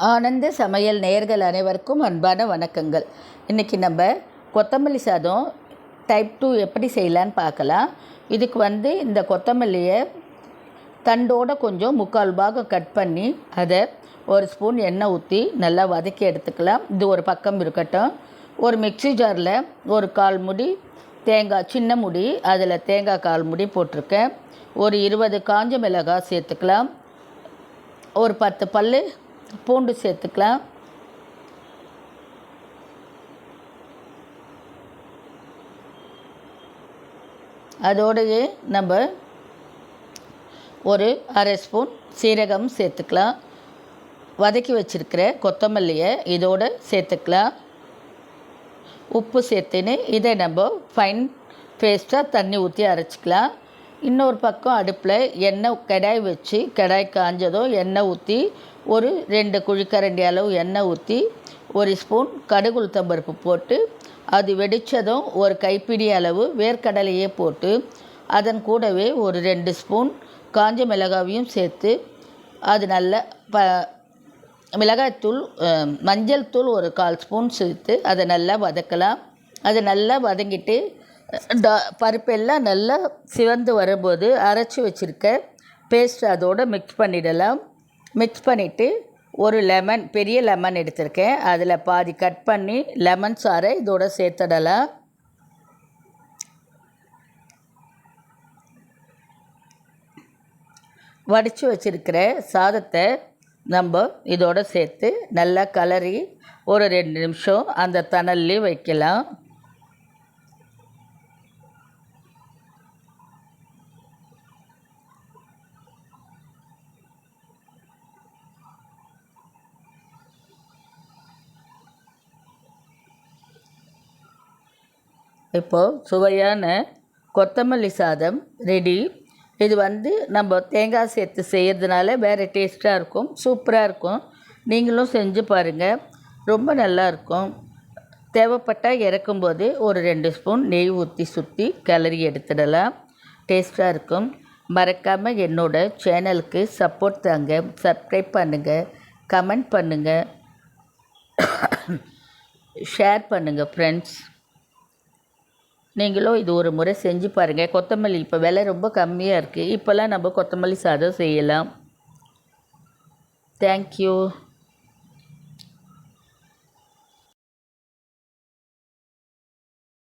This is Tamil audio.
ஆனந்த சமையல் நேயர்கள் அனைவருக்கும் அன்பான வணக்கங்கள். இன்றைக்கி நம்ம கொத்தமல்லி சாதம் டைப் 2 எப்படி செய்யலான்னு பார்க்கலாம். இதுக்கு இந்த கொத்தமல்லியை தண்டோடு கொஞ்சம் 3/4 பாகம் கட் பண்ணி அதை ஒரு ஸ்பூன் எண்ணெய் ஊற்றி நல்லா வதக்கி எடுத்துக்கலாம். இது ஒரு பக்கம் இருக்கட்டும். ஒரு மிக்ஸி ஜாரில் ஒரு 1/4 முடி தேங்காய், சின்ன முடி, அதில் தேங்காய் 1/4 முடி போட்டிருக்கேன். ஒரு 20 காஞ்ச மிளகாய் சேர்த்துக்கலாம். ஒரு 10 பல் பூண்டு சேர்த்துக்கலாம். அதோடையே நம்ம ஒரு 1/2 ஸ்பூன் சீரகம் சேர்த்துக்கலாம். வதக்கி வச்சுருக்கிற கொத்தமல்லியை இதோடு சேர்த்துக்கலாம். உப்பு சேர்த்துன்னு இதை நம்ம ஃபைன் பேஸ்ட்டாக தண்ணி ஊற்றி அரைச்சிக்கலாம். இன்னொரு பக்கம் அடுப்பில் எண்ணெய் கடாய் வச்சு, கடாய் காஞ்சதும் எண்ணெய் ஊற்றி ஒரு 2 குழிக்கரண்டி அளவு எண்ணெய் ஊற்றி ஒரு ஸ்பூன் கடுகு உளுத்தம்பருப்பு போட்டு அது வெடித்ததும் ஒரு கைப்பிடி அளவு வேர்க்கடலையே போட்டு அதன் கூடவே ஒரு 2 ஸ்பூன் காஞ்ச மிளகாவையும் சேர்த்து அது நல்ல மிளகாய்த்தூள், மஞ்சள் தூள் ஒரு 1/4 ஸ்பூன் சேர்த்து அதை நல்லா வதக்கலாம். அதை நல்லா வதங்கிட்டு பருப்பெல்லாம் நல்லா சிவந்து வரும்போது அரைச்சி வச்சுருக்க பேஸ்ட் அதோடு மிக்ஸ் பண்ணிடலாம். மிக்ஸ் பண்ணிவிட்டு ஒரு லெமன், பெரிய லெமன் எடுத்திருக்கேன், அதில் பாதி கட் பண்ணி லெமன் சாறை இதோடு சேர்த்துடலாம். வடித்து வச்சுருக்கிற சாதத்தை நம்ம இதோடு சேர்த்து நல்லா கலரி ஒரு 2 நிமிஷம் அந்த தணல்லே வைக்கலாம். இப்போது சுவையான கொத்தமல்லி சாதம் ரெடி. இது நம்ம தேங்காய் சேர்த்து செய்கிறதுனால வேறு டேஸ்ட்டாக இருக்கும், சூப்பராக இருக்கும். நீங்களும் செஞ்சு பாருங்கள், ரொம்ப நல்லாயிருக்கும். தேவைப்பட்டால் இறக்கும்போது ஒரு 2 ஸ்பூன் நெய் ஊற்றி சுற்றி கிளறி எடுத்துடலாம். டேஸ்ட்டாக இருக்கும். மறக்காமல் என்னோடய சேனலுக்கு சப்போர்ட் தாங்க. சப்ஸ்கிரைப் பண்ணுங்கள், கமெண்ட் பண்ணுங்கள், ஷேர் பண்ணுங்கள் ஃப்ரெண்ட்ஸ். நீங்களும் இது ஒரு முறை செஞ்சு பாருங்கள். கொத்தமல்லி இப்போ விலை ரொம்ப கம்மியாக இருக்குது. இப்போல்லாம் நம்ம கொத்தமல்லி சாதம் செய்யலாம். தேங்க்யூ.